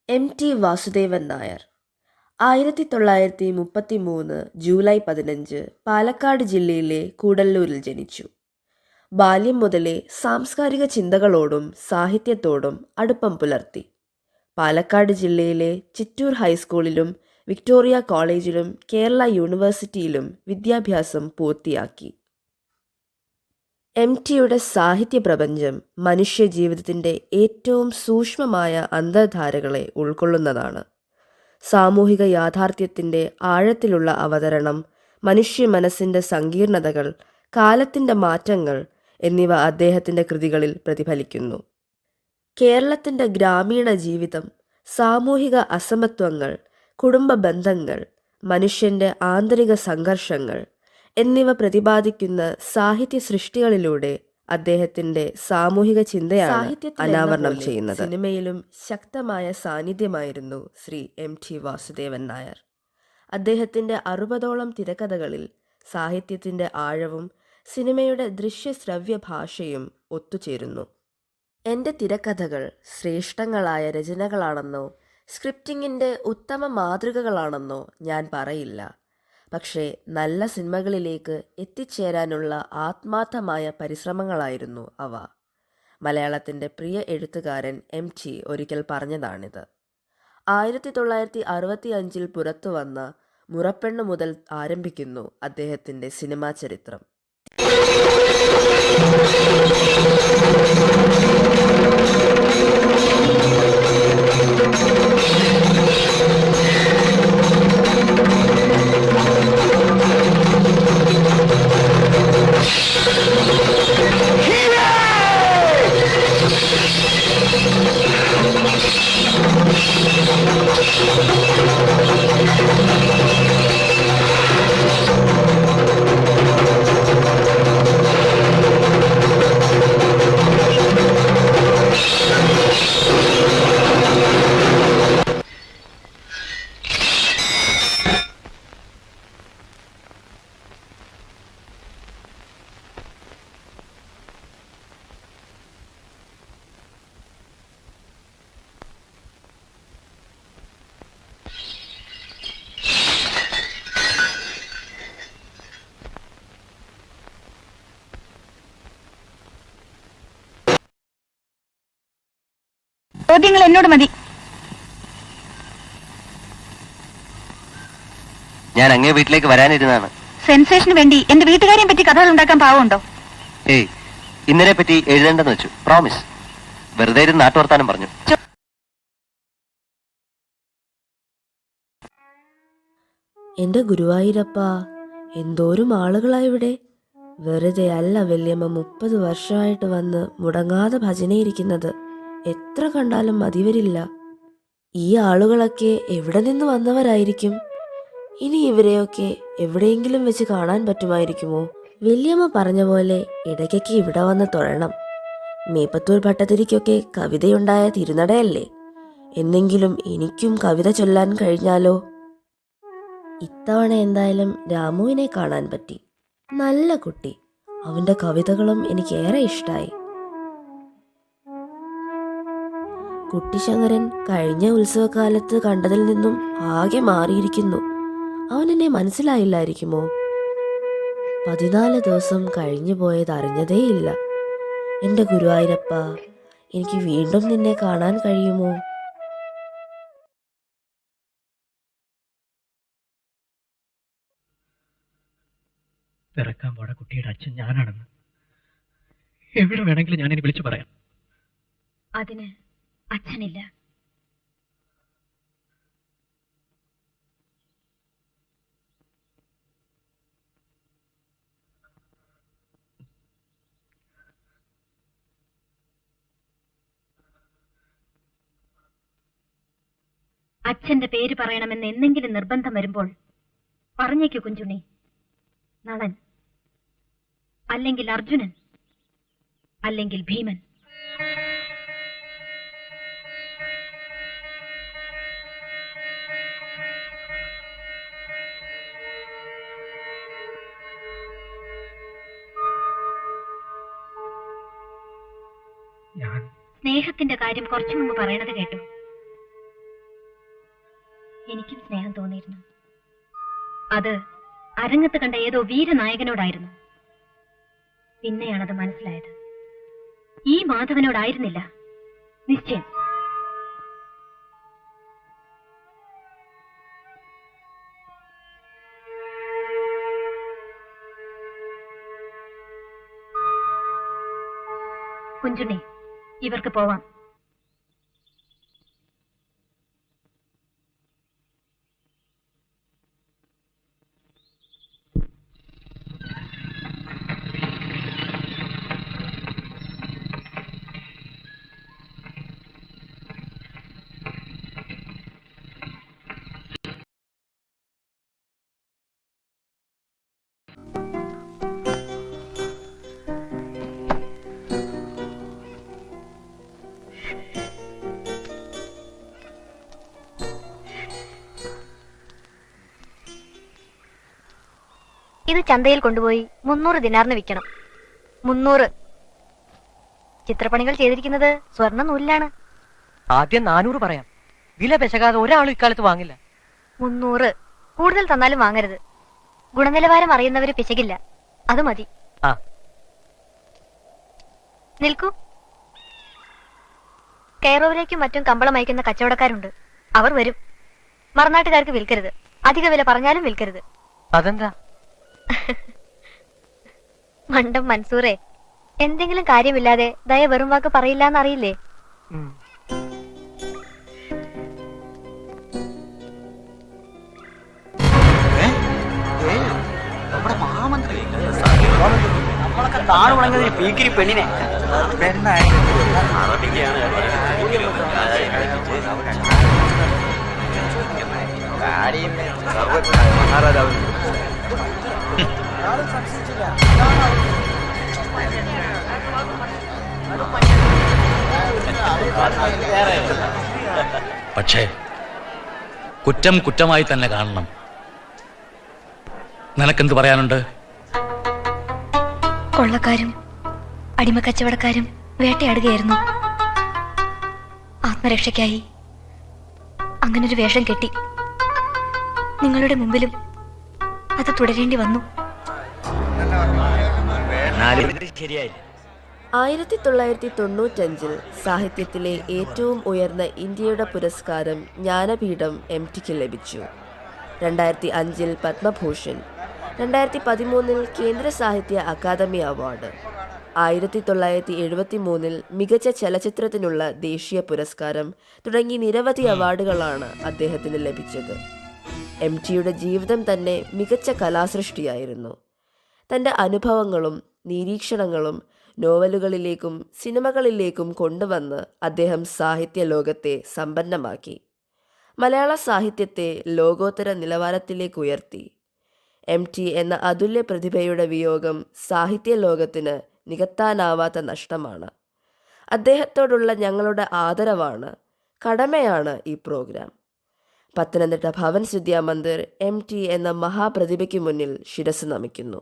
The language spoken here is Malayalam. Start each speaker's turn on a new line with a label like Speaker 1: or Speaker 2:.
Speaker 1: എം.ടി. വാസുദേവൻ നായർ 1933 ജൂലൈ 15 പാലക്കാട് ജില്ലയിലെ കൂടല്ലൂരിൽ ജനിച്ചു. ബാല്യം മുതലേ സാംസ്കാരിക ചിന്തകളോടും സാഹിത്യത്തോടും അടുപ്പം പുലർത്തി. പാലക്കാട് ജില്ലയിലെ ചിറ്റൂർ ഹൈസ്കൂളിലും വിക്ടോറിയ കോളേജിലും കേരള യൂണിവേഴ്സിറ്റിയിലും വിദ്യാഭ്യാസം പൂർത്തിയാക്കി. എം.ടിയുടെ സാഹിത്യ പ്രപഞ്ചം മനുഷ്യജീവിതത്തിൻ്റെ ഏറ്റവും സൂക്ഷ്മമായ അന്തർധാരകളെ ഉൾക്കൊള്ളുന്നതാണ്. സാമൂഹിക യാഥാർത്ഥ്യത്തിൻ്റെ ആഴത്തിലുള്ള അവതരണം, മനുഷ്യ മനസ്സിൻ്റെ സങ്കീർണതകൾ, കാലത്തിൻ്റെ മാറ്റങ്ങൾ എന്നിവ അദ്ദേഹത്തിൻ്റെ കൃതികളിൽ പ്രതിഫലിക്കുന്നു. കേരളത്തിൻ്റെ ഗ്രാമീണ ജീവിതം, സാമൂഹിക അസമത്വങ്ങൾ, കുടുംബ ബന്ധങ്ങൾ, മനുഷ്യൻ്റെ ആന്തരിക സംഘർഷങ്ങൾ എന്നിവ പ്രതിപാദിക്കുന്ന സാഹിത്യ സൃഷ്ടികളിലൂടെ അദ്ദേഹത്തിൻ്റെ സാമൂഹിക ചിന്തയാണ് അനാവരണം ചെയ്യുന്നത്. സിനിമയിലും ശക്തമായ സാന്നിധ്യമായിരുന്നു ശ്രീ എം.ടി. വാസുദേവൻ നായർ. അദ്ദേഹത്തിൻ്റെ 60ഓളം തിരക്കഥകളിൽ സാഹിത്യത്തിൻ്റെ ആഴവും സിനിമയുടെ ദൃശ്യശ്രവ്യ ഭാഷയും ഒത്തുചേരുന്നു. എൻ്റെ തിരക്കഥകൾ ശ്രേഷ്ഠങ്ങളായ രചനകളാണെന്നോ സ്ക്രിപ്റ്റിങ്ങിൻ്റെ ഉത്തമ മാതൃകകളാണെന്നോ ഞാൻ പറയില്ല. പക്ഷേ നല്ല സിനിമകളിലേക്ക് എത്തിച്ചേരാനുള്ള ആത്മാർത്ഥമായ പരിശ്രമങ്ങളായിരുന്നു അവ. മലയാളത്തിൻ്റെ പ്രിയ എഴുത്തുകാരൻ എം.ടി. ഒരിക്കൽ പറഞ്ഞതാണിത്. 1965 പുറത്തുവന്ന മുറപ്പെണ്ണ് മുതൽ ആരംഭിക്കുന്നു അദ്ദേഹത്തിൻ്റെ സിനിമാ ചരിത്രം.
Speaker 2: ചോദ്യങ്ങൾ എന്നോട് മതി.
Speaker 3: ഞാൻ അങ്ങേ വീട്ടിലേക്ക് വരാനിരുന്നാണ്.
Speaker 2: സെൻസേഷന് വേണ്ടി എന്റെ വീട്ടുകാരെയും പറ്റി കഥകൾ ഉണ്ടാക്കാൻ പാവമുണ്ടോ?
Speaker 3: ഏയ്, ഇന്നലെ പറ്റി എഴുതേണ്ടെന്ന് വെച്ചു. പ്രോമിസ്. വെറുതെ ഇരുന്ന് നാട്ടുവർത്താനം പറഞ്ഞു.
Speaker 1: എൻ്റെ ഗുരുവായൂരപ്പ, എന്തോരും ആളുകളായിവിടെ. വെറുതെ അല്ല വല്യമ്മ 30 വർഷമായിട്ട് വന്ന് മുടങ്ങാതെ ഭജനയിരിക്കുന്നത്. എത്ര കണ്ടാലും മതി വരില്ല. ഈ ആളുകളൊക്കെ എവിടെ നിന്ന് വന്നവരായിരിക്കും? ഇനി ഇവരെയൊക്കെ എവിടെയെങ്കിലും വെച്ച് കാണാൻ പറ്റുമായിരിക്കുമോ? വല്യമ്മ പറഞ്ഞ പോലെ ഇടയ്ക്കൊക്കെ ഇവിടെ വന്ന് തൊഴണം. മേപ്പത്തൂർ ഭട്ടതിരിക്കൊക്കെ കവിതയുണ്ടായ തിരുനടയല്ലേ. എന്നെങ്കിലും എനിക്കും കവിത ചൊല്ലാൻ കഴിഞ്ഞാലോ? ഇത്തവണ എന്തായാലും രാമുവിനെ കാണാൻ പറ്റി. നല്ല കുട്ടി. അവൻ്റെ കവിതകളും എനിക്കേറെ ഇഷ്ടമായി. കുട്ടിശങ്കരൻ കഴിഞ്ഞ ഉത്സവകാലത്ത് കണ്ടതിൽ നിന്നും ആകെ മാറിയിരിക്കുന്നു. അവനെന്നെ മനസ്സിലായില്ലായിരിക്കുമോ? 14 ദിവസം കഴിഞ്ഞു പോയത് അറിഞ്ഞതേയില്ല. എൻ്റെ ഗുരുവായൂരപ്പ, എനിക്ക് വീണ്ടും നിന്നെ കാണാൻ കഴിയുമോ?
Speaker 4: പിറക്കാൻ പോണ കുട്ടിയുടെ അച്ഛൻ ഞാനാണെന്ന് എവിടെ വേണമെങ്കിലും ഞാനിനി വിളിച്ചു പറയാം.
Speaker 2: അതിന് അച്ഛനില്ല. അച്ഛന്റെ പേര് പറയണമെന്ന് എന്തെങ്കിലും നിർബന്ധം വരുമ്പോൾ പറഞ്ഞേക്കു കുഞ്ചുണ്ണി. നളൻ, അല്ലെങ്കിൽ അർജുനൻ, അല്ലെങ്കിൽ ഭീമൻ. സ്നേഹത്തിന്റെ കാര്യം കുറച്ചു മുമ്പ് പറയണത് കേട്ടു. എനിക്കും സ്നേഹം തോന്നിയിരുന്നു. അത് അരങ്ങത്ത് കണ്ട ഏതോ വീരനായകനോടായിരുന്നു. പിന്നെയാണത് മനസ്സിലായത്. ഈ മാധവനോടായിരുന്നില്ല നിശ്ചയം. കുഞ്ചുണ്ണി, ഇവർക്ക് പോവാം.
Speaker 5: ഇത് ചന്തയിൽ കൊണ്ടുപോയി 300 ദിനാറിന് വിൽക്കണം. 300. ചിത്രപ്പണികൾ ചെയ്തിരിക്കുന്നത് സ്വർണ്ണ നൂലിലാണ്.
Speaker 6: ആദ്യം 400 പറയാം. വില പെശകാതെ ഒരാളും ഇക്കാലത്ത് വാങ്ങില്ല.
Speaker 5: 300. കൂടുതൽ തന്നാലും വാങ്ങരുത്. ഗുണനിലവാരം അറിയുന്നവര് പിശകില്ല. അത് മതി.
Speaker 6: ആ.
Speaker 5: നിൽക്കൂ. കെയറോവിലേക്കും മറ്റും കമ്പളം അയക്കുന്ന കച്ചവടക്കാരുണ്ട്. അവർ വരും. മറുനാട്ടുകാർക്ക് വിൽക്കരുത്. അധിക വില പറഞ്ഞാലും വിൽക്കരുത്.
Speaker 6: അതെന്താ?
Speaker 5: മണ്ടം മൻസൂറെ, എന്തെങ്കിലും കാര്യമില്ലാതെ ദയ വെറും വാക്ക് പറയില്ലാന്നറിയില്ലേ?
Speaker 7: നമ്മളൊക്കെ താണു വളങ്ങുന്ന പീക്കിരി പെണ്ണിനെ
Speaker 8: പക്ഷേ കുറ്റം കുറ്റമായി തന്നെ കാണണം. നിനക്കെന്ത് പറയാനുണ്ട്?
Speaker 5: കൊള്ളക്കാരും അടിമക്കച്ചവടക്കാരും വേട്ടയാടുകയായിരുന്നു. ആത്മരക്ഷയ്ക്കായി അങ്ങനൊരു വേഷം കെട്ടി. നിങ്ങളുടെ മുമ്പിലും അത് തുടരേണ്ടി വന്നു.
Speaker 1: 1995 സാഹിത്യത്തിലെ ഏറ്റവും ഉയർന്ന ഇന്ത്യയുടെ പുരസ്കാരം ജ്ഞാനപീഠം MTക്ക് ലഭിച്ചു. 2005 പത്മഭൂഷൺ, 2013 കേന്ദ്ര സാഹിത്യ അക്കാദമി അവാർഡ്, 1973 മികച്ച ചലച്ചിത്രത്തിനുള്ള ദേശീയ പുരസ്കാരം തുടങ്ങി നിരവധി അവാർഡുകളാണ് അദ്ദേഹത്തിന് ലഭിച്ചത്. MTയുടെ ജീവിതം തന്നെ മികച്ച കലാസൃഷ്ടിയായിരുന്നു. തൻ്റെ അനുഭവങ്ങളും നിരീക്ഷണങ്ങളും നോവലുകളിലേക്കും സിനിമകളിലേക്കും കൊണ്ടുവന്ന് അദ്ദേഹം സാഹിത്യ ലോകത്തെ സമ്പന്നമാക്കി. മലയാള സാഹിത്യത്തെ ലോകോത്തര നിലവാരത്തിലേക്ക് ഉയർത്തി. MT എന്ന അതുല്യ പ്രതിഭയുടെ വിയോഗം സാഹിത്യ ലോകത്തിന് നികത്താനാവാത്ത നഷ്ടമാണ്. അദ്ദേഹത്തോടുള്ള ഞങ്ങളുടെ ആദരവാണ്, കടമയാണ് ഈ പ്രോഗ്രാം. പത്തനംതിട്ട ഭവൻസ് വിദ്യാമന്ദിർ MT എന്ന മഹാപ്രതിഭയ്ക്ക് മുന്നിൽ ശിരസ് നമിക്കുന്നു.